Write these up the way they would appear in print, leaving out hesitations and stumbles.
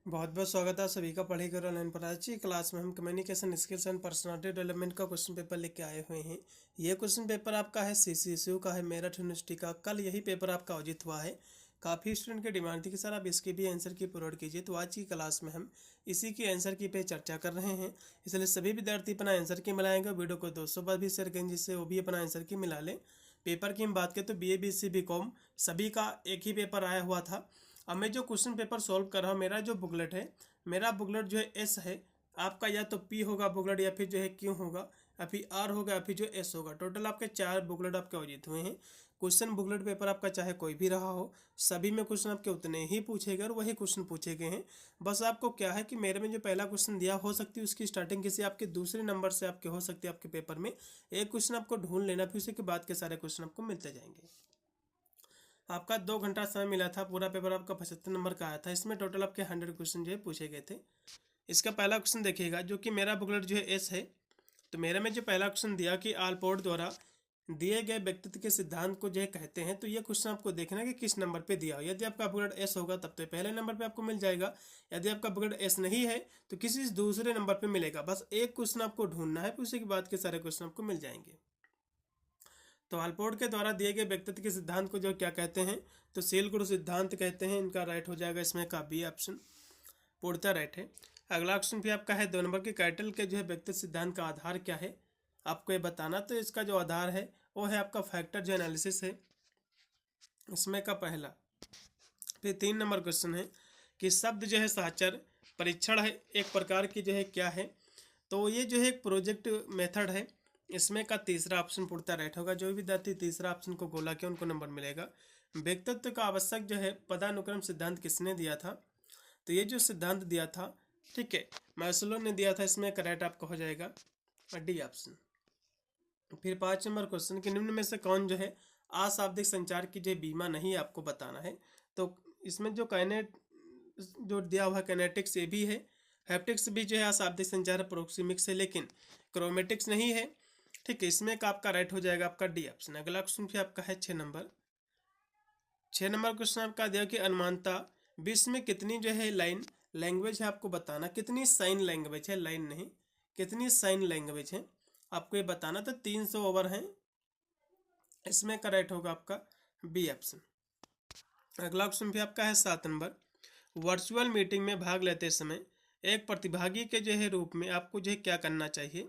बहुत बहुत स्वागत है सभी का पढ़ी करो ऑनलाइन पर। आज की क्लास में हम communication skills and personality development का क्वेश्चन पेपर लेके आए हुए हैं। ये क्वेश्चन पेपर आपका है CCSU का है, मेरठ यूनिवर्सिटी का। कल यही पेपर आपका आयोजित हुआ है। काफ़ी स्टूडेंट की डिमांड थी कि सर आप इसकी भी आंसर की प्रोवाइड कीजिए, तो आज की क्लास में हम इसी की आंसर की पे चर्चा कर रहे हैं। इसलिए सभी विद्यार्थी अपना आंसर की मिलाएंगे। वीडियो को 200 बार भी शेयर करेंगे जिससे वो भी अपना आंसर की मिला लें। पेपर की हम बात करें तो BA BSc BCom सभी का एक ही पेपर आया हुआ था। अब मैं जो क्वेश्चन पेपर सॉल्व कर रहा हूँ, मेरा जो बुकलेट है, मेरा बुकलेट जो है एस है। आपका या तो पी होगा बुकलेट, या फिर जो है क्यू होगा, या फिर आर होगा, या फिर जो एस होगा। टोटल आपके 4 बुकलेट आपके आयोजित हुए हैं। क्वेश्चन बुकलेट पेपर आपका चाहे कोई भी रहा हो, सभी में क्वेश्चन आपके उतने ही पूछे गए और वही क्वेश्चन पूछे गए हैं। बस आपको क्या है कि मेरे में जो पहला क्वेश्चन दिया हो सकती है उसकी स्टार्टिंग किसी आपके दूसरे नंबर से आपके हो सकती है। आपके पेपर में एक क्वेश्चन आपको ढूंढ लेना, फिर उसके बाद के सारे क्वेश्चन आपको मिलते जाएंगे। आपका 2 घंटा समय मिला था। पूरा पेपर आपका 75 नंबर का आया था। इसमें टोटल आपके 100 क्वेश्चन जो है पूछे गए थे। इसका पहला क्वेश्चन देखिएगा, जो कि मेरा बुकलेट जो है एस है। तो मेरे में जो पहला क्वेश्चन दिया कि आलपोर्ट द्वारा दिए गए व्यक्तित्व के सिद्धांत को जो है कहते हैं, तो ये क्वेश्चन आपको देखना है कि किस नंबर पे दिया हो। यदि आपका बुकलेट एस होगा तब तो पहले नंबर पे आपको मिल जाएगा। यदि आपका बुकलेट एस नहीं है तो किसी दूसरे नंबर पे मिलेगा। बस एक क्वेश्चन आपको ढूंढना है, फिर उसी के बाद के सारे क्वेश्चन आपको मिल जाएंगे। तो आलपोर्ट के द्वारा दिए गए व्यक्तित्व के सिद्धांत को जो क्या कहते हैं, तो सेल गुरु सिद्धांत कहते हैं। इनका राइट हो जाएगा इसमें का बी ऑप्शन, पूर्णतः राइट है। अगला क्वेश्चन भी आपका है 2 नंबर के कैटल के जो है व्यक्तित्व सिद्धांत का आधार क्या है, आपको ये बताना। तो इसका जो आधार है वो है आपका फैक्टर जो एनालिसिस है, इसमें का पहला। फिर 3 नंबर क्वेश्चन है कि शब्द जो है साचर परीक्षण है एक प्रकार की जो है क्या है, तो ये जो है एक प्रोजेक्ट मेथड है। इसमें का तीसरा ऑप्शन पूर्णतः राइट होगा। जो भी विद्यार्थी तीसरा ऑप्शन को गोला के उनको नंबर मिलेगा। व्यक्तित्व का आवश्यक जो है पदानुक्रम सिद्धांत किसने दिया था, तो ये जो सिद्धांत दिया था, ठीक है, मैस्लो ने दिया था। इसमें करेक्ट आपका हो जाएगा डी ऑप्शन। फिर 5 नंबर क्वेश्चन कि निम्न में से कौन जो है अशाब्दिक संचार की जो बीमा नहीं है, आपको बताना है। तो इसमें जो जो दिया हुआ कैनेटिक्स ये भी है, हैप्टिक्स भी जो है अशाब्दिक संचार प्रोक्सीमिक्स है, लेकिन क्रोमेटिक्स नहीं है। ठीक है, इसमें का आपका राइट हो जाएगा आपका डी ऑप्शन। अगला क्वेश्चन भी आपका है 6 नंबर क्वेश्चन आपका दिया कि अनुमानता विश्व में कितनी जो है लाइन लैंग्वेज है, आपको बताना। कितनी साइन लैंग्वेज है, लाइन नहीं, कितनी साइन लैंग्वेज है आपको ये बताना। तो 300 ओवर हैं। इसमें करेक्ट होगा आपका बी ऑप्शन। अगला क्वेश्चन भी आपका है 7 नंबर। वर्चुअल मीटिंग में भाग लेते समय एक प्रतिभागी के जो है रूप में आपको जो है क्या करना चाहिए,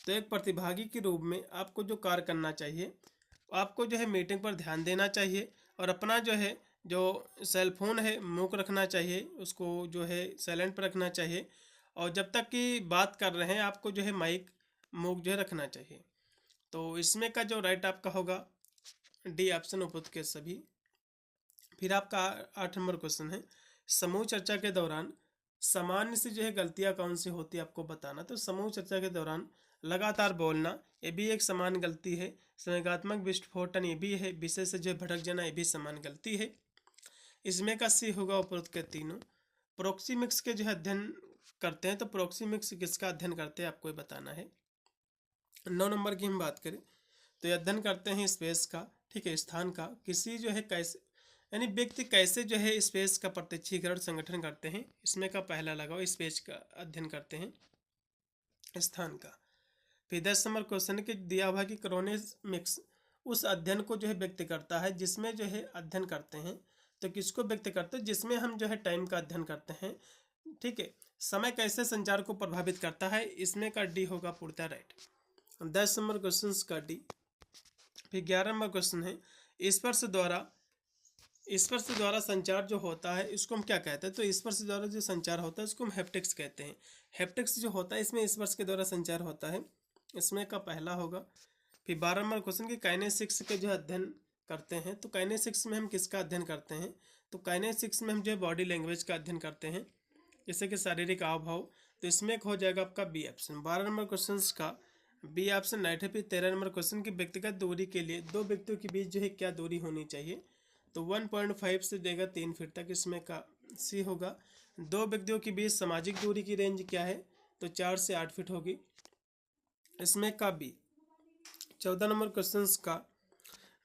तो एक प्रतिभागी के रूप में आपको जो कार्य करना चाहिए, आपको जो है मीटिंग पर ध्यान देना चाहिए और अपना जो है जो सेलफोन है मूक रखना चाहिए, उसको जो है साइलेंट पर रखना चाहिए। और जब तक कि बात कर रहे हैं आपको जो है माइक मूक जो है रखना चाहिए। तो इसमें का जो राइट आपका होगा डी ऑप्शन, उपयुक्त के सभी। फिर आपका 8 नंबर क्वेश्चन है समूह चर्चा के दौरान सामान्य से जो है गलतियां कौन सी होती है, आपको बताना। तो समूह चर्चा के दौरान लगातार बोलना ये भी एक समान गलती है। संवेगात्मक विस्फोटन ये भी है। विषय से जो भटक जाना ये भी समान गलती है। इसमें का सी होगा उपरोक्त के तीनों। प्रोक्सीमिक्स के जो है अध्ययन करते हैं, तो प्रोक्सीमिक्स किसका अध्ययन करते हैं, आपको ये बताना है। 9 नंबर की हम बात करें तो ये अध्ययन करते हैं स्पेस का, ठीक है, स्थान का। किसी जो है कैसे यानी व्यक्ति कैसे जो है स्पेस का प्रत्यक्षीकरण संगठन करते हैं, इसमें का पहला लगाओ स्पेस का अध्ययन करते हैं स्थान का। फिर 10 नंबर क्वेश्चन के दिया हुआ कि क्रोनेमिक्स उस अध्ययन को जो है व्यक्त करता है जिसमें जो है अध्ययन करते हैं। तो किसको व्यक्त करते हैं, जिसमें हम जो है टाइम का अध्ययन करते हैं। ठीक है, समय कैसे संचार को प्रभावित करता है, इसमें का डी होगा पूर्णतः राइट। 10 नंबर क्वेश्चन का डी। फिर 11 नंबर क्वेश्चन है स्पर्श द्वारा संचार जो होता है इसको हम क्या कहते हैं, तो स्पर्श द्वारा जो संचार होता है इसको हम हैप्टिक्स कहते हैं। हैप्टिक्स जो होता है इसमें स्पर्श के द्वारा संचार होता है, इसमें का पहला होगा। फिर 12 नंबर क्वेश्चन की काइनेसिक्स के जो अध्ययन करते हैं, तो काइनेसिक्स में हम किसका अध्ययन करते हैं, तो काइनेसिक्स में हम जो है बॉडी लैंग्वेज का अध्ययन करते हैं, जैसे कि शारीरिक हाव भाव। तो इसमें एक हो जाएगा आपका बी ऑप्शन। 12 नंबर क्वेश्चन का बी ऑप्शन राइट है। फिर 13 नंबर क्वेश्चन की व्यक्तिगत दूरी के लिए दो व्यक्तियों के बीच जो है क्या दूरी होनी चाहिए, तो 1.5 से देगा 3 फीट तक, इसमें का सी होगा। दो व्यक्तियों के बीच सामाजिक दूरी की रेंज क्या है, तो 4 से 8 फीट होगी, इसमें का बी। 14 नंबर क्वेश्चन का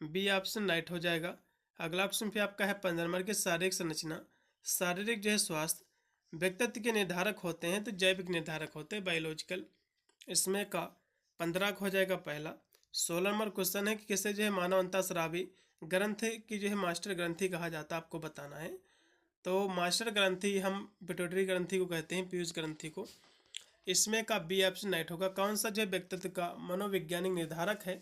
बी ऑप्शन राइट हो जाएगा। अगला ऑप्शन फिर आपका है 15 नंबर के शारीरिक संरचना, शारीरिक जो है स्वास्थ्य व्यक्तित्व के निर्धारक होते हैं तो जैविक निर्धारक होते हैं, बायोलॉजिकल। इसमें का 15 हो जाएगा पहला। 16 नंबर क्वेश्चन है कि किसे जो है मानव अंतःस्रावी ग्रंथि की जो है मास्टर ग्रंथि कहा जाता है, आपको बताना है। तो मास्टर ग्रंथि हम पिट्यूटरी ग्रंथि को कहते हैं, पीयूष ग्रंथि को। इसमें का बी ऑप्शन राइट होगा। कौन सा जो है व्यक्तित्व का मनोवैज्ञानिक निर्धारक है,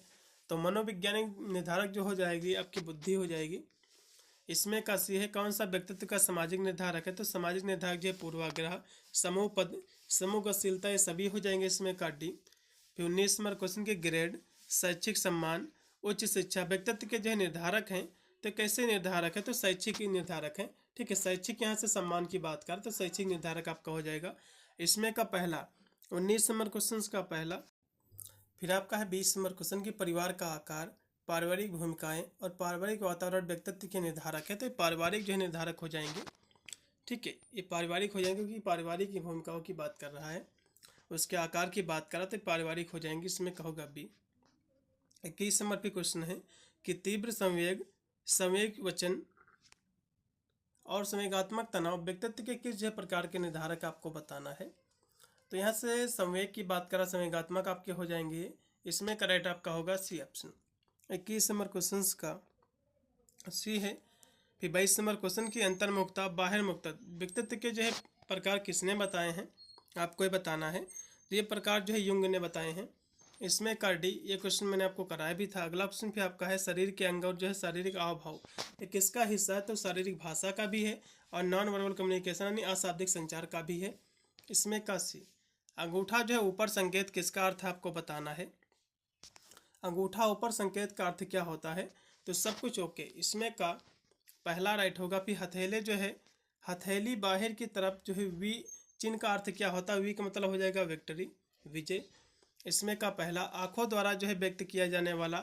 तो मनोवैज्ञानिक निर्धारक जो हो जाएगी आपकी बुद्धि हो जाएगी। इसमें का सी है। कौन सा व्यक्तित्व का सामाजिक निर्धारक है, तो सामाजिक निर्धारक जो है पूर्वाग्रह, समूह पद, समूह गतिशीलता, ये सभी हो जाएंगे इसमें का डी। फिर 19 नंबर क्वेश्चन के ग्रेड, शैक्षिक सम्मान, उच्च शिक्षा व्यक्तित्व के जो है निर्धारक हैं, तो कैसे निर्धारक है, तो शैक्षिक निर्धारक है। ठीक है, शैक्षिक यहाँ से सम्मान की बात कर तो शैक्षिक निर्धारक आपका हो जाएगा। इसमें का पहला 19 नंबर क्वेश्चन का पहला। फिर आपका है 20 नंबर क्वेश्चन की परिवार का आकार, पारिवारिक भूमिकाएं और पारिवारिक वातावरण व्यक्तित्व के निर्धारक है, तो पारिवारिक जो है निर्धारक हो जाएंगे। ठीक है, ये पारिवारिक हो जाएंगे क्योंकि पारिवारिक की भूमिकाओं की बात कर रहा है, उसके आकार की बात कर रहा तो पारिवारिक हो जाएंगे। इसमें कहोगा बी। 21 नंबर पे क्वेश्चन है कि तीव्र संवेग, संवेग वचन और संवेगात्मक तनाव व्यक्तित्व के किस प्रकार के निर्धारक आपको बताना है। तो यहाँ से संवेग की बात करा, संवेगात्मक आपके हो जाएंगे। इसमें करेक्ट आपका होगा सी ऑप्शन। 21 नंबर क्वेश्चन का सी है। फिर 22 नंबर क्वेश्चन की अंतर्मुखता, बाहिर्मुखता व्यक्तित्व के जो है प्रकार किसने बताए हैं, आपको ये बताना है। तो ये प्रकार जो है युंग ने बताए हैं। इसमें का डी, ये क्वेश्चन मैंने आपको कराया भी था। अगला क्वेश्चन फिर आपका है शरीर के अंग और जो है शारीरिक हाव भाव, ये किसका हिस्सा है, तो शारीरिक भाषा का भी है और नॉन वर्बल कम्युनिकेशन यानी अशाब्दिक संचार का भी है। इसमें का सी। अंगूठा जो है ऊपर संकेत किसका अर्थ है, आपको बताना है। अंगूठा ऊपर संकेत का अर्थ क्या होता है, तो सब कुछ ओके। इसमें का पहला राइट होगा। फिर हथेले जो है, हथेली बाहर की तरफ जो है वी चिन्ह का अर्थ क्या होता है, वी का मतलब हो जाएगा विक्ट्री, विजय। इसमें का पहला आंखों द्वारा जो है व्यक्त किया जाने वाला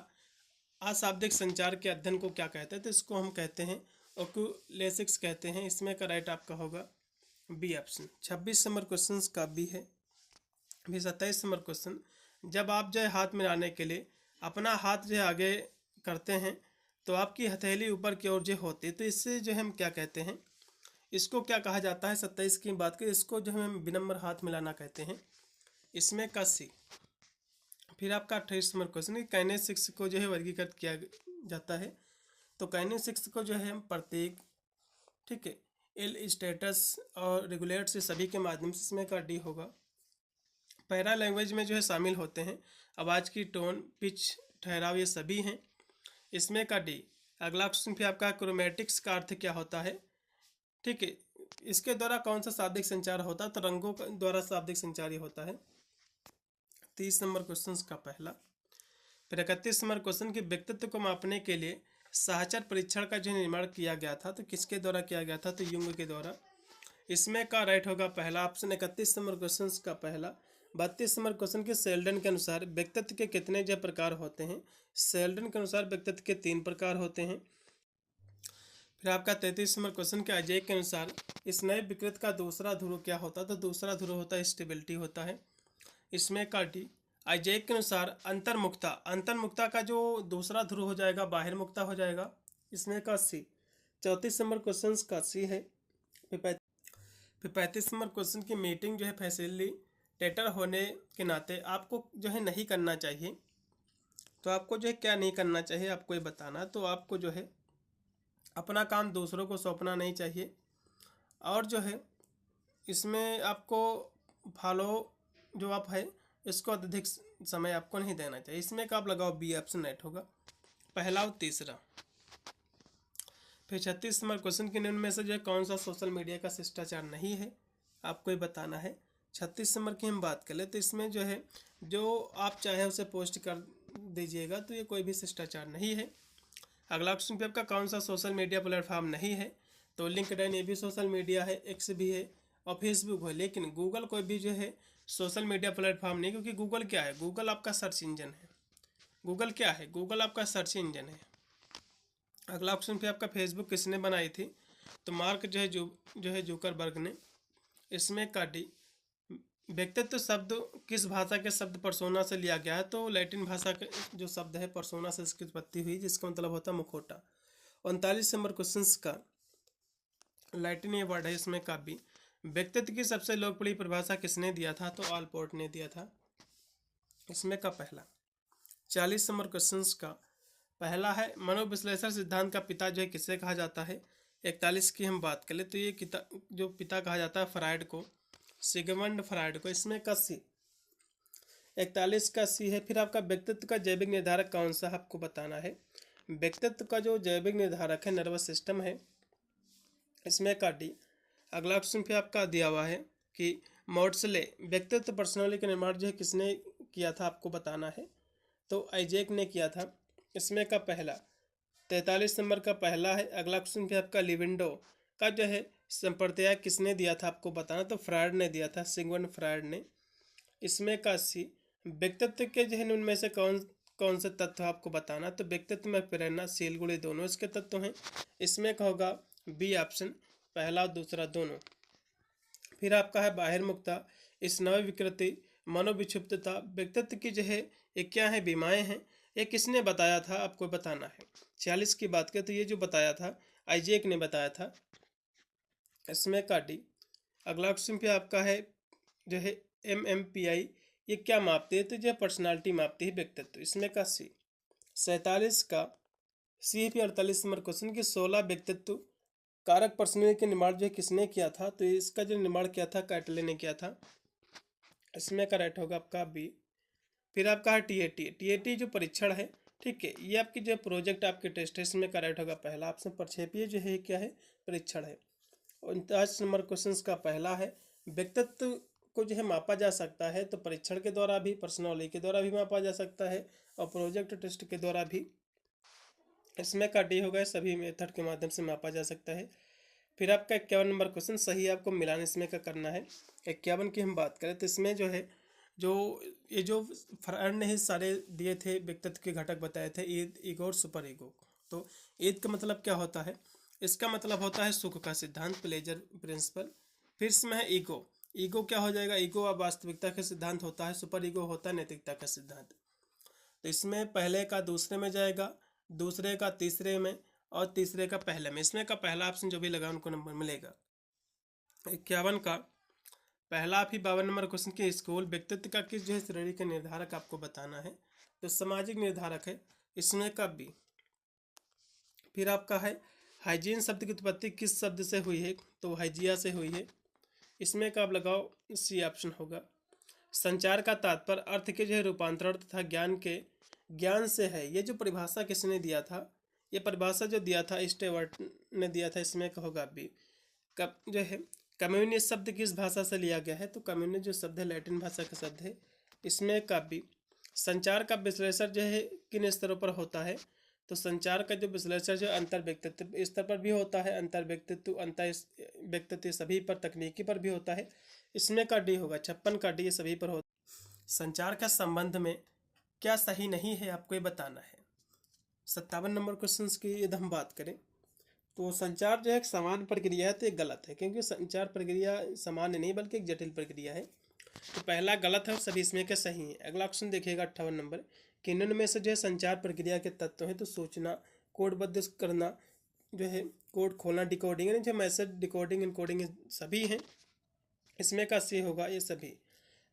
अशाब्दिक संचार के अध्ययन को क्या कहते हैं, तो इसको हम कहते हैं ओक्यूलेसिक्स कहते हैं। इसमें का राइट आपका होगा बी ऑप्शन। 26 नंबर क्वेश्चन का बी है। फिर 27 नंबर क्वेश्चन, जब आप जो है हाथ मिलाने के लिए अपना हाथ जो है आगे करते हैं तो आपकी हथेली ऊपर की ओर जो होती है, तो इससे जो है हम क्या कहते हैं, इसको क्या कहा जाता है। 27 की बात करें, इसको जो है हम विनम्र हाथ मिलाना कहते हैं। इसमें का सी। फिर आपका 28 नंबर क्वेश्चन है काइनेसिक्स को जो है वर्गीकृत किया जाता है, तो काइनेसिक्स को जो है हम प्रतीक, ठीक है, एल स्टेटस और रेगुलेट से सभी के माध्यम से, इसमें का डी होगा। पैरा लैंग्वेज में जो है शामिल होते हैं आवाज़ की टोन, पिच, ठहराव, ये सभी हैं। इसमें का डी। अगला क्वेश्चन फिर आपका क्रोमेटिक्स का अर्थ क्या होता है, ठीक है, इसके द्वारा कौन सा शाब्दिक संचार होता है, तो रंगों का द्वारा शाब्दिक संचार ही होता है। 30 नंबर क्वेश्चन का पहला। फिर 31 नंबर क्वेश्चन की व्यक्तित्व को मापने के लिए साहचर्य परीक्षण का जो निर्माण किया गया था, तो किसके द्वारा किया गया था, तो युंग के द्वारा। इसमें का राइट होगा पहला ऑप्शन 31 नंबर क्वेश्चन का पहला। 32 नंबर क्वेश्चन के सेल्डन के अनुसार व्यक्तित्व के कितने जो प्रकार होते हैं, सेल्डन के अनुसार व्यक्तित्व के 3 प्रकार होते हैं। फिर आपका 33 नंबर क्वेश्चन के अजय के अनुसार इस नए विकृत का दूसरा ध्रुव क्या होता है, तो दूसरा ध्रुव होता है स्टेबिलिटी होता है। इसमें का डी। अजय के अनुसार अंतर्मुखता, अंतर्मुखता का जो दूसरा ध्रुव हो जाएगा बाहिर्मुखता हो जाएगा। इसमें का सी। 34 नंबर क्वेश्चन का सी है। फिर 35 नंबर क्वेश्चन की मीटिंग जो है फैसिलिटेटर होने के नाते आपको जो है नहीं करना चाहिए, तो आपको जो है क्या नहीं करना चाहिए, आपको ये बताना। तो आपको जो है अपना काम दूसरों को सौंपना नहीं चाहिए, और जो है इसमें आपको फॉलो जो आप है इसको अत्यधिक समय आपको नहीं देना चाहिए। इसमें का आप लगाओ बी ऑप्शन राइट होगा, पहला और तीसरा। फिर 36 नंबर क्वेश्चन के निम्न में से जो है कौन सा सोशल मीडिया का शिष्टाचार नहीं है, आपको ये बताना है। 36 नंबर की हम बात कर ले तो इसमें जो है जो आप चाहे उसे पोस्ट कर दीजिएगा, तो ये कोई भी शिष्टाचार नहीं है। अगला क्वेश्चन पे आपका कौन सा सोशल मीडिया प्लेटफॉर्म नहीं है, तो लिंक्डइन ये भी सोशल मीडिया है, एक्स भी है और फेसबुक है, लेकिन गूगल कोई भी जो है सोशल मीडिया प्लेटफॉर्म नहीं, क्योंकि गूगल क्या है, गूगल आपका सर्च इंजन है। गूगल क्या है, गूगल आपका सर्च इंजन है। अगला ऑप्शन पे आपका फेसबुक किसने बनाई थी, तो मार्क जो है जुकरबर्ग ने। इसमें का डी। व्यक्तित्व शब्द किस भाषा के शब्द परसोना से लिया गया है, तो लैटिन भाषा के जो शब्द है परसोना से इसकी उत्पत्ति हुई, जिसका मतलब होता है मुखौटा। 39 नंबर क्वेश्चन का लैटिन ये वर्ड है, इसमें का बी। व्यक्तित्व की सबसे लोकप्रिय परिभाषा किसने दिया था? तो ऑलपोर्ट ने दिया था। इसमें का पहला 40 नंबर क्वेश्चन का पहला है, मनोविश्लेषण सिद्धांत का पिता जो है किसे कहा जाता है? 41 की हम बात करें तो ये जो पिता कहा जाता है फ्रायड को, सिगमंड फ्रायड को। इसमें का सी 41 का सी है। फिर आपका व्यक्तित्व का जैविक निर्धारक कौन सा आपको बताना है? व्यक्तित्व का जो जैविक निर्धारक है नर्वस सिस्टम है। इसमें का डी। अगला ऑप्शन पे आपका दिया हुआ है कि मॉड्सले व्यक्तित्व पर्सनालिटी का निर्माण जो है किसने किया था? आपको बताना है। तो आइजैक ने किया था। इसमें का पहला 43 नंबर का पहला है। अगला क्वेश्चन पे आपका लिविंडो का जो है संप्रदाय किसने दिया था? आपको बताना। तो फ्रायड ने दिया था, सिगमंड फ्रायड ने। इसमें का सी व्यक्तित्व के जो है उनमें से कौन कौन से तत्व आपको बताना। तो व्यक्तित्व में प्रेरणा, शील, गुण दोनों इसके तत्व हैं। इसमें का होगा बी ऑप्शन, पहला और दूसरा दोनों। फिर आपका है बाहिर मुक्ता, स्नायु विकृति, मनोविक्षिप्तता, व्यक्तित्व की जो है ये क्या है? बीमाएं हैं। ये किसने बताया था? आपको बताना है। 46 की बात करें तो ये जो बताया था आइजैक ने बताया था। इसमें का डी। अगला क्वेश्चन पे आपका है जो है MMPI ये क्या मापती है? तो जो पर्सनालिटी मापती है, व्यक्तित्व। इसमें का सी 47 का सी पे 48 नंबर क्वेश्चन की 16 व्यक्तित्व कारक पर्सनैलिटी के निर्माण जो है किसने किया था? तो इसका जो निर्माण किया था कैटले ने किया था। इसमें का राइट होगा आपका बी। फिर आपका है TAT जो परीक्षण है, ठीक है, ये आपकी जो प्रोजेक्ट आपके टेस्ट है। इसमें का राइट होगा पहला ऑप्शन। प्रक्षेपीय जो है क्या है? परीक्षण है। 49 नंबर क्वेश्चन का पहला है, व्यक्तित्व को जो है मापा जा सकता है तो परीक्षण के द्वारा भी, पर्सनैलिटी के द्वारा भी मापा जा सकता है और प्रोजेक्ट टेस्ट के द्वारा भी। इसमें का डी होगा, सभी मेथड के माध्यम से मापा जा सकता है। फिर आपका 51 नंबर क्वेश्चन सही आपको मिलान इसमें का करना है। 51 की हम बात करें तो इसमें जो है जो फ्रायड ने ही सारे दिए थे व्यक्तित्व के घटक बताए थे, ईद, ईगो और सुपर ईगो। तो ईद का मतलब क्या होता है? इसका मतलब होता है सुख का सिद्धांत, प्लेजर प्रिंसिपल। फिर इसमें है ईगो। ईगो क्या हो जाएगा? ईगो अब वास्तविकता का सिद्धांत होता है। सुपर ईगो होता है नैतिकता का सिद्धांत। तो इसमें पहले का दूसरे में जाएगा, दूसरे का तीसरे में और तीसरे का पहले में। इसमें का पहला ऑप्शन जो भी लगा उनको नंबर मिलेगा। 51 का पहला भी 52 नंबर क्वेश्चन की स्कूल व्यक्तित्व का किस जो है श्रेणी का निर्धारक आपको बताना है? तो सामाजिक निर्धारक है। इसमें का बी। फिर आपका है हाइजीन शब्द की उत्पत्ति किस शब्द से हुई है? तो हाइजिया से हुई है। इसमें का आप लगाओ सी ऑप्शन होगा। संचार का तात्पर्य अर्थ के जो है रूपांतरण तथा ज्ञान से है। ये जो परिभाषा किसने दिया था? ये परिभाषा जो दिया था स्टेवर्ट ने दिया था। इसमें का होगा बी। कब जो है कम्युनिस्ट शब्द किस भाषा से लिया गया है? तो कम्युनिस्ट जो शब्द है लैटिन भाषा का शब्द है। इसमें का बी। संचार का विश्लेषण जो है किन स्तरों पर होता है? तो संचार का जो विश्लेषण जो अंतर व्यक्तित्व स्तर पर भी होता है, अंतर व्यक्तित्व, अंतर व्यक्तित्व सभी पर, तकनीकी पर भी होता है। इसमें का डी होगा। 56 का डी सभी पर होता है। संचार का संबंध में क्या सही नहीं है आपको ये बताना है। 57 नंबर क्वेश्चन की यदि हम बात करें तो संचार जो है एक समान प्रक्रिया है तो ये गलत है, क्योंकि संचार प्रक्रिया सामान्य नहीं बल्कि एक जटिल प्रक्रिया है। तो पहला गलत है और सभी इसमें के सही है। अगला ऑप्शन देखिएगा 58 नंबर, किन्नन में से जो है संचार प्रक्रिया के तत्व हैं? तो सूचना, कोडबद्ध करना, जो है कोड खोलना, डिकोडिंग, यानी जो मैसेज डिकोडिंग इनकोडिंग सभी हैं। इसमें का सी होगा ये सभी।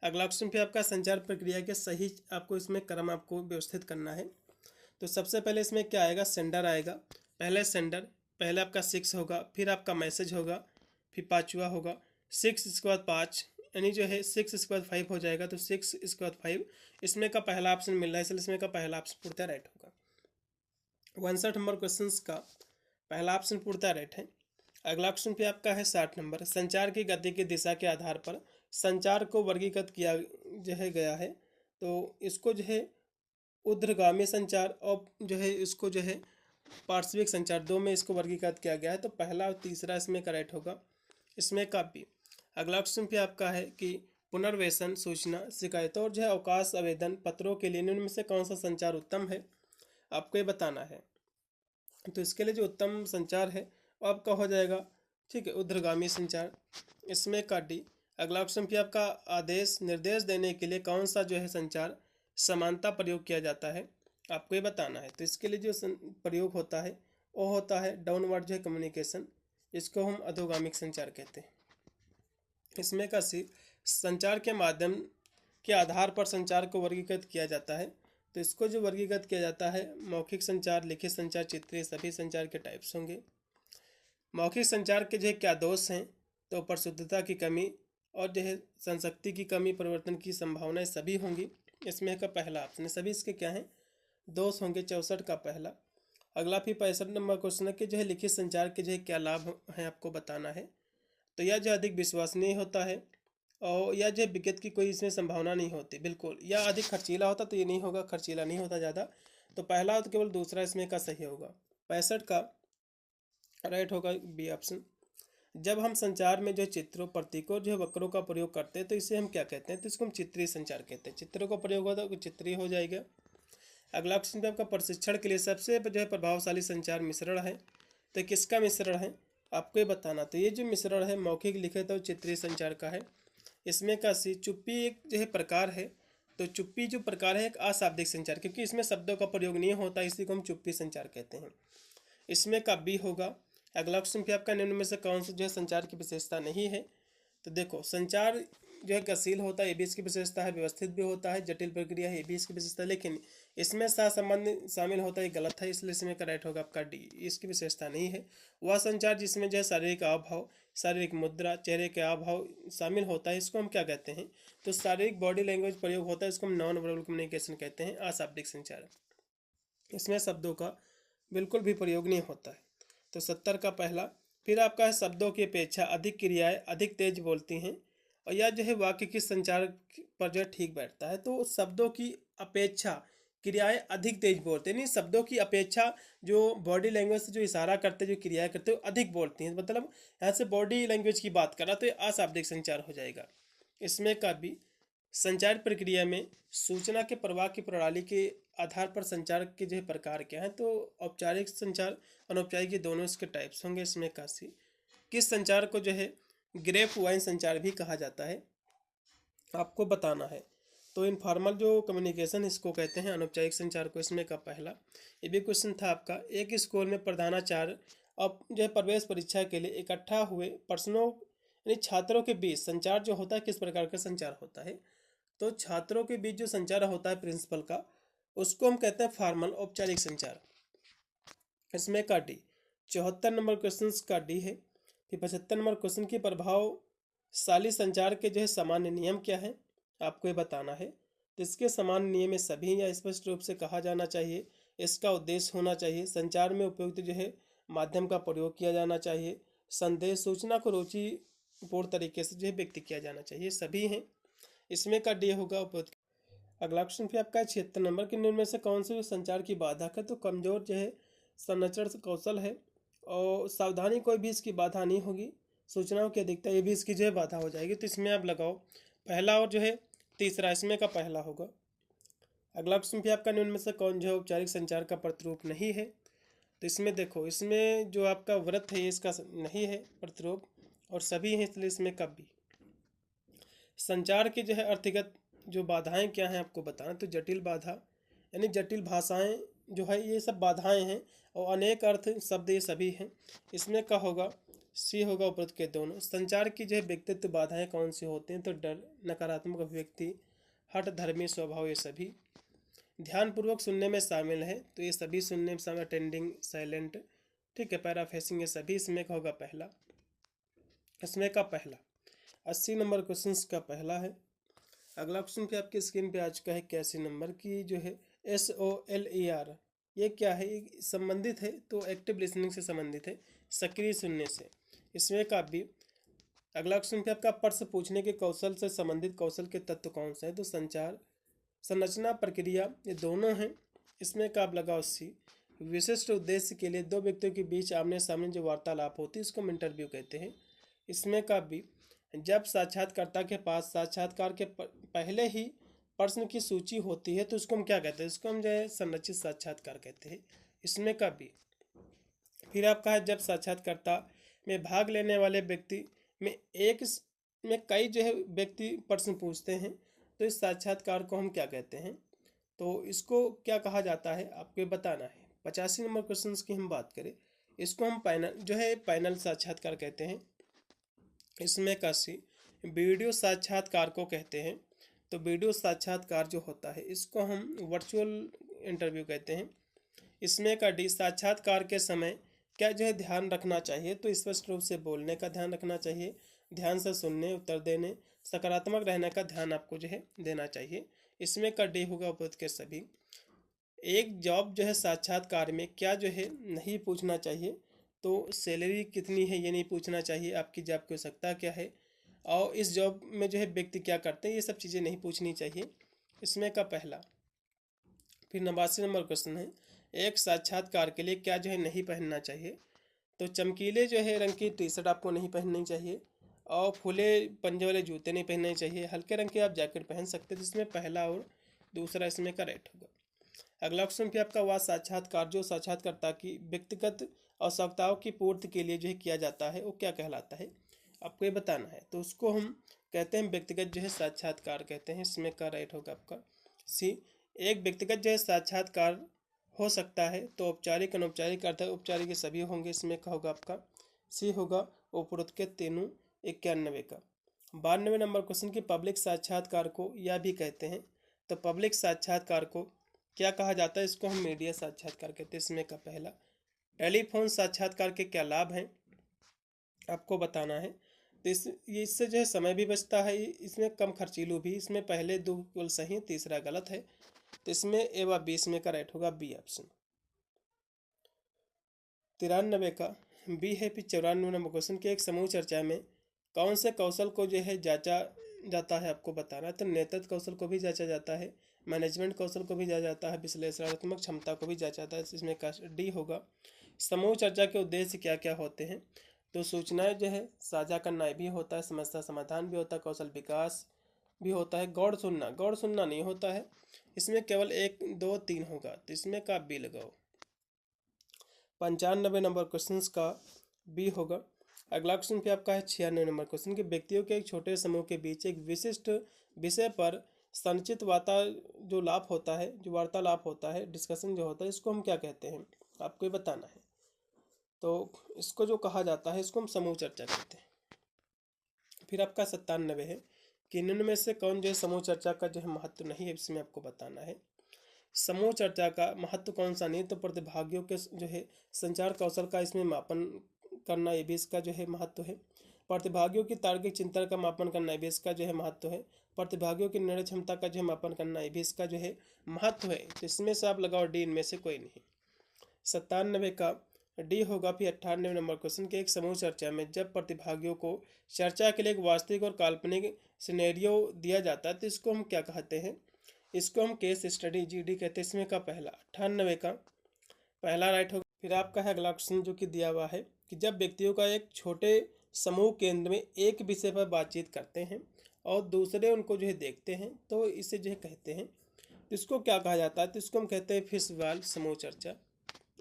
अगला ऑप्शन पे आपका संचार प्रक्रिया के सही आपको इसमें क्रम आपको व्यवस्थित करना है। तो सबसे पहले इसमें क्या आएगा? सेंडर आएगा। पहले सेंडर, पहले आपका 6 होगा, फिर आपका मैसेज होगा, फिर पाँचवा होगा 6 इसके बाद 5, यानी जो है 6 इसके बाद 5 हो जाएगा। तो 6 इसके बाद 5, इसमें का पहला ऑप्शन मिल रहा है, इसलिए इसमें का पहला ऑप्शन पूर्णतः राइट होगा। 59 नंबर क्वेश्चन का पहला ऑप्शन पूर्णतः राइट है। अगला ऑप्शन पे आपका है 60 नंबर, संचार की गति की दिशा के आधार पर संचार को वर्गीकृत किया जो है गया है। तो इसको जो है ऊर्ध्वगामी संचार और जो है इसको जो है पार्श्विक संचार, दो में इसको वर्गीकृत किया गया है। तो पहला और तीसरा इसमें करेक्ट होगा। इसमें का भी। अगला ऑप्शन पे आपका है कि पुनर्वेशन, सूचना, शिकायतों और जो है अवकाश आवेदन पत्रों के लिए निम्न में से कौन सा संचार उत्तम है? आपको ये बताना है। तो इसके लिए जो उत्तम संचार है वो आपका हो जाएगा, ठीक है, ऊर्ध्वगामी संचार। इसमें का डी। अगला ऑप्शन पे आपका आदेश, निर्देश देने के लिए कौन सा जो है संचार समानता प्रयोग किया जाता है? आपको ये बताना है। तो इसके लिए जो प्रयोग होता है वो होता है डाउनवर्ड जो है कम्युनिकेशन, इसको हम अधोगामिक संचार कहते हैं। इसमें का सी, संचार के माध्यम के आधार पर संचार को वर्गीकृत किया जाता है। तो इसको जो वर्गीकृत किया जाता है, मौखिक संचार, लिखित संचार, चित्रीय, सभी संचार के टाइप्स होंगे। मौखिक संचार के जो क्या दोष हैं, तो परिशुद्धता की कमी और जो है संशक्ति की कमी, परिवर्तन की संभावनाएं सभी होंगी। इसमें का पहला ऑप्शन है, सभी इसके क्या हैं, दोष होंगे। 64 का पहला। अगला फिर 65 नंबर क्वेश्चन है कि जो है लिखित संचार के जो है क्या लाभ हैं आपको बताना है। तो यह जो अधिक विश्वसनीय होता है और यह जो विकट की कोई इसमें संभावना नहीं होती बिल्कुल। यह अधिक खर्चीला होता, तो ये नहीं होगा, खर्चीला नहीं होता ज़्यादा। तो पहला तो केवल दूसरा इसमें का सही होगा। 65 का राइट होगा बी ऑप्शन। जब हम संचार में जो चित्रों, प्रतीकों, जो वक्रों का प्रयोग करते हैं तो इसे हम क्या कहते हैं, तो इसको हम चित्रीय संचार कहते हैं। चित्रों का प्रयोग होता है तो चित्रीय हो जाएगा। अगला क्वेश्चन पे आपका प्रशिक्षण के लिए सबसे जो है प्रभावशाली संचार मिश्रण है, तो किसका मिश्रण है आपको ये बताना। तो ये जो मिश्रण है मौखिक, लिखित और चित्रीय संचार का है। इसमें का सी, चुप्पी एक जो है प्रकार है। तो चुप्पी जो प्रकार है एक अशाब्दिक संचार, क्योंकि इसमें शब्दों का प्रयोग नहीं होता, इसी को हम चुप्पी संचार कहते हैं। इसमें का बी होगा। अगला क्वेश्चन पे आपका निम्न में से कौन सा जो है संचार की विशेषता नहीं है। तो देखो, संचार जो है गतिशील होता है, ये भी इसकी विशेषता है। व्यवस्थित भी होता है, जटिल प्रक्रिया है, ये भी इसकी विशेषता है। लेकिन इसमें सहसंबंध शामिल होता है, ये गलत है, इसलिए इसमें करेक्ट होगा आपका डी, इसकी विशेषता नहीं है। वह संचार जिसमें जो है शारीरिक हाव भाव, शारीरिक मुद्रा, चेहरे के हाव भाव शामिल होता है, इसको हम क्या कहते हैं, तो शारीरिक बॉडी लैंग्वेज प्रयोग होता है, इसको हम नॉन वर्बल कम्युनिकेशन कहते हैं, अशाब्दिक संचार। इसमें शब्दों का बिल्कुल भी प्रयोग नहीं होता है। तो 70 का पहला। फिर आपका है शब्दों की अपेक्षा अधिक क्रियाएं अधिक तेज बोलती हैं, और यह जो है वाक्य की संचार पर जो है ठीक बैठता है। तो शब्दों की अपेक्षा क्रियाएं अधिक तेज बोलते हैं, नहीं, शब्दों की अपेक्षा जो बॉडी लैंग्वेज से जो इशारा करते, जो क्रियाएं करते हैं अधिक बोलती हैं, मतलब यहाँ से बॉडी लैंग्वेज की बात करा तो ये अशाब्दिक संचार हो जाएगा। इसमें का भी संचार प्रक्रिया में सूचना के प्रवाह की प्रणाली के आधार पर संचार के जो है प्रकार क्या हैं, तो औपचारिक संचार, अनौपचारिक, ये दोनों इसके टाइप्स होंगे। इसमें काशी किस संचार को जो है ग्रेप वाइन संचार भी कहा जाता है, आपको बताना है। तो इनफॉर्मल जो कम्युनिकेशन इसको कहते हैं, अनौपचारिक संचार को। इसमें का पहला, ये भी क्वेश्चन था आपका, एक स्कूल में प्रधानाचार्य अब जो है प्रवेश परीक्षा के लिए इकट्ठा हुए प्रश्नों यानी छात्रों के बीच संचार जो होता है किस प्रकार का संचार होता है। तो छात्रों के बीच जो संचार होता है प्रिंसिपल का, उसको हम कहते हैं फॉर्मल, औपचारिक संचार। इसमें का डी। 74 नंबर क्वेश्चन का डी है। फिर 75 नंबर क्वेश्चन की प्रभावशाली संचार के जो है सामान्य नियम क्या है, आपको ये बताना है। तो इसके सामान्य नियम में सभी या स्पष्ट रूप से कहा जाना चाहिए, इसका उद्देश्य होना चाहिए, संचार में उपयुक्त जो है माध्यम का प्रयोग किया जाना चाहिए, संदेश सूचना को रुचिपूर्ण तरीके से जो है व्यक्त किया जाना चाहिए, सभी हैं। इसमें का डी होगा उपयुक्त। अगला क्वेश्चन फिर आपका 76 नंबर के निम्न में से कौन से संचार की बाधा है, तो कमजोर जो है संचरण कौशल है, और सावधानी कोई भी इसकी बाधा नहीं होगी, सूचनाओं की अधिकता ये भी इसकी जो है बाधा हो जाएगी। तो इसमें आप लगाओ पहला और जो है तीसरा, इसमें का पहला होगा। अगला क्वेश्चन फिर आपका निम्न में से कौन जो है औपचारिक संचार का प्रतिरूप नहीं है, तो इसमें देखो, इसमें जो आपका व्रत है इसका नहीं है प्रतिरूप, और सभी हैं, इसलिए इसमें कब भी। संचार की जो है अर्थगत जो बाधाएं क्या हैं आपको बताना। तो जटिल बाधा यानी जटिल भाषाएं जो है ये सब बाधाएं हैं, और अनेक अर्थ शब्द ये सभी हैं। इसमें क्या होगा, सी होगा उपरोक्त के दोनों। संचार की जो है व्यक्तित्व बाधाएं कौन सी होती हैं, तो डर, नकारात्मक अभिव्यक्ति, हठ, धर्मी स्वभाव, ये सभी। ध्यानपूर्वक सुनने में शामिल है, तो ये सभी सुनने में शामिल, अटेंडिंग, साइलेंट, ठीक है, पैराफेसिंग, ये सभी इसमें का होगा पहला। इसमें का पहला 80 नंबर क्वेश्चन का पहला है। अगला क्वेश्चन पे आपकी स्क्रीन पे आ चुका है 81 नंबर की जो है SOLER, ये क्या है, ये संबंधित है, तो एक्टिव लिसनिंग से संबंधित है, सक्रिय सुनने से। इसमें का भी अगला क्वेश्चन पे आपका प्रश्न पूछने के कौशल से संबंधित कौशल के तत्व कौन से हैं, तो संचार, संरचना, प्रक्रिया, ये दोनों हैं। इसमें का आप लगाओ सी। विशिष्ट उद्देश्य के लिए दो व्यक्तियों के बीच आमने सामने जो वार्तालाप होती है उसको हम इंटरव्यू कहते हैं। इसमें का भी जब साक्षात्कारता के पास साक्षात्कार के पहले ही प्रश्न की सूची होती है तो उसको हम क्या कहते हैं, इसको हम जो है संरचित साक्षात्कार कहते हैं। इसमें का भी फिर आपका है जब साक्षात्कारता में भाग लेने वाले व्यक्ति में एक में कई जो है व्यक्ति प्रश्न पूछते हैं, तो इस साक्षात्कार को हम क्या कहते हैं, तो इसको क्या कहा जाता है आपको बताना है। 85 नंबर क्वेश्चन की हम बात करें, इसको हम पैनल जो है पैनल साक्षात्कार कहते हैं। इसमें का सी वीडियो साक्षात्कार को कहते हैं। तो वीडियो साक्षात्कार जो होता है इसको हम वर्चुअल इंटरव्यू कहते हैं। इसमें का डी, साक्षात्कार के समय क्या जो है ध्यान रखना चाहिए, तो स्पष्ट रूप से बोलने का ध्यान रखना चाहिए, ध्यान से सुनने, उत्तर देने, सकारात्मक रहने का ध्यान आपको जो है देना चाहिए। इसमें का डी होगा उपयुक्त के सभी। एक जॉब जो है साक्षात्कार में क्या जो है नहीं पूछना चाहिए, तो सैलरी कितनी है ये नहीं पूछना चाहिए, आपकी जॉब की आवश्यकता क्या है और इस जॉब में जो है व्यक्ति क्या करते हैं, ये सब चीज़ें नहीं पूछनी चाहिए। इसमें का पहला। फिर 89 नंबर क्वेश्चन है, एक साक्षात्कार के लिए क्या जो है नहीं पहनना चाहिए, तो चमकीले जो है रंग की टी शर्ट आपको नहीं पहननी चाहिए और खुले पंजे वाले जूते नहीं पहनने चाहिए। हल्के रंग के आप जैकेट पहन सकते हैं, जिसमें पहला और दूसरा इसमें का राइट होगा। अगला क्वेश्चन भी आपका हुआ, साक्षात्कार जो साक्षात्कर्ता की व्यक्तिगत आवश्यकताओं की पूर्ति के लिए जो है किया जाता है वो क्या कहलाता है, आपको ये बताना है। तो उसको हम कहते हैं व्यक्तिगत जो है साक्षात्कार कहते हैं। इसमें का राइट होगा आपका सी। एक व्यक्तिगत जो है साक्षात्कार हो सकता है, तो औपचारिक, अनौपचारिक, अर्ध औपचारिक ये सभी होंगे। इसमें का होगा आपका सी होगा उपरोक्त के तीनों। 91 का 92 नंबर क्वेश्चन की पब्लिक साक्षात्कार को यह भी कहते हैं। तो पब्लिक साक्षात्कार को क्या कहा जाता है, इसको हम मीडिया साक्षात्कार कहते हैं। इसमें का पहला, टेलीफोन साक्षात्कार के क्या लाभ हैं आपको बताना है। तो इससे जो है समय भी बचता है, इसमें कम खर्चीलू भी। इसमें पहले दो केवल सही है, तीसरा गलत है। तो इसमें ए व बी, इसमें का राइट होगा बी ऑप्शन। 93 का बी है। फिर 94 नंबर क्वेश्चन के एक समूह चर्चा में कौन से कौशल को जो है जांचा जाता है, आपको बताना है। तो नेतृत्व कौशल को भी जांचा जाता है, मैनेजमेंट कौशल को भी जांचा जाता है, विश्लेषणात्मक क्षमता को भी जांचा जाता है। इसमें का डी होगा। समूह चर्चा के उद्देश्य क्या क्या होते हैं, तो सूचनाएं जो है साझा करना भी होता है, समस्या समाधान भी होता है, कौशल विकास भी होता है, गौड़ सुनना नहीं होता है। इसमें केवल 1, 2, 3 होगा। तो इसमें का बी लगाओ। 95 नंबर क्वेश्चन का बी होगा। अगला क्वेश्चन भी आपका है 96 नंबर क्वेश्चन के व्यक्तियों के एक छोटे समूह के बीच एक विशिष्ट विषय पर संचित जो लाभ होता है, जो वार्तालाप होता है, डिस्कशन जो होता है, इसको हम क्या कहते हैं, आपको ये बताना है। तो इसको जो कहा जाता है इसको हम समूह चर्चा कहते हैं। फिर आपका 97 है कि निम्न में से कौन जो है समूह चर्चा का जो है महत्व नहीं है, इसमें आपको बताना है। समूह चर्चा का महत्व कौन सा नहीं, तो प्रतिभागियों के जो है संचार कौशल का इसमें मापन करना, ये भी इसका जो है महत्व है। प्रतिभागियों की तार्किक चिंतन का मापन करना, ये भी इसका जो है महत्व है। प्रतिभागियों की निर्णय क्षमता का जो है मापन करना, ये भी इसका जो है महत्व है। तो इसमें से आप लगाओ डी, इनमें से कोई नहीं। 97 का डी होगा। फिर 98 नंबर क्वेश्चन के एक समूह चर्चा में जब प्रतिभागियों को चर्चा के लिए एक वास्तविक और काल्पनिक सिनेरियो दिया जाता है, तो इसको हम क्या कहते हैं, इसको हम केस स्टडी जीडी कहते हैं। इसमें का पहला 98 का पहला राइट होगा। फिर आपका है अगला क्वेश्चन जो कि दिया हुआ है कि जब व्यक्तियों का एक छोटे समूह केंद्र में एक विषय पर बातचीत करते हैं और दूसरे उनको जो है देखते हैं, तो इसे जो है कहते हैं, तो इसको क्या कहा जाता है, तो इसको हम कहते हैं फिशबॉल समूह चर्चा।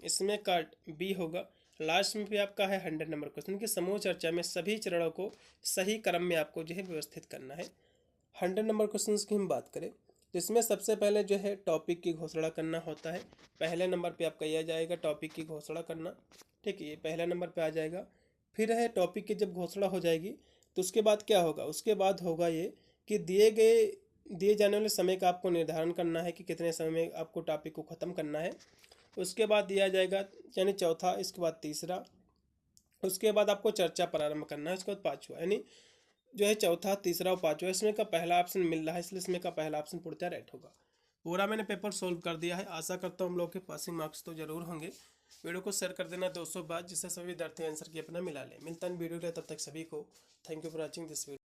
इसमें का बी होगा। लास्ट में भी आपका है 100 नंबर क्वेश्चन कि समूह चर्चा में सभी चरणों को सही क्रम में आपको जो है व्यवस्थित करना है। 100 नंबर क्वेश्चन की हम बात करें तो इसमें सबसे पहले जो है टॉपिक की घोषणा करना होता है। पहले नंबर पे आपका यह जाएगा टॉपिक की घोषणा करना, ठीक है, ये पहला नंबर पे आ जाएगा। फिर है टॉपिक की जब घोषणा हो जाएगी तो उसके बाद क्या होगा, उसके बाद होगा ये कि दिए जाने वाले समय का आपको निर्धारण करना है कि कितने समय में आपको टॉपिक को ख़त्म करना है। उसके बाद दिया जाएगा यानी चौथा, इसके बाद तीसरा, उसके बाद आपको चर्चा प्रारंभ करना है, उसके बाद पाँचवा, यानी जो है चौथा, तीसरा और पाँचवा। इसमें का पहला ऑप्शन मिल रहा है, इसलिए इसमें का पहला ऑप्शन पूर्णतः राइट होगा। पूरा मैंने पेपर सोल्व कर दिया है। आशा करता हूँ हम लोग के पासिंग मार्क्स तो जरूर होंगे। वीडियो को शेयर कर देना 200 बार, जिससे सभी विद्यार्थी आंसर की अपना मिला ले। मिलता है वीडियो के, तब तक सभी को thank you for watching this video.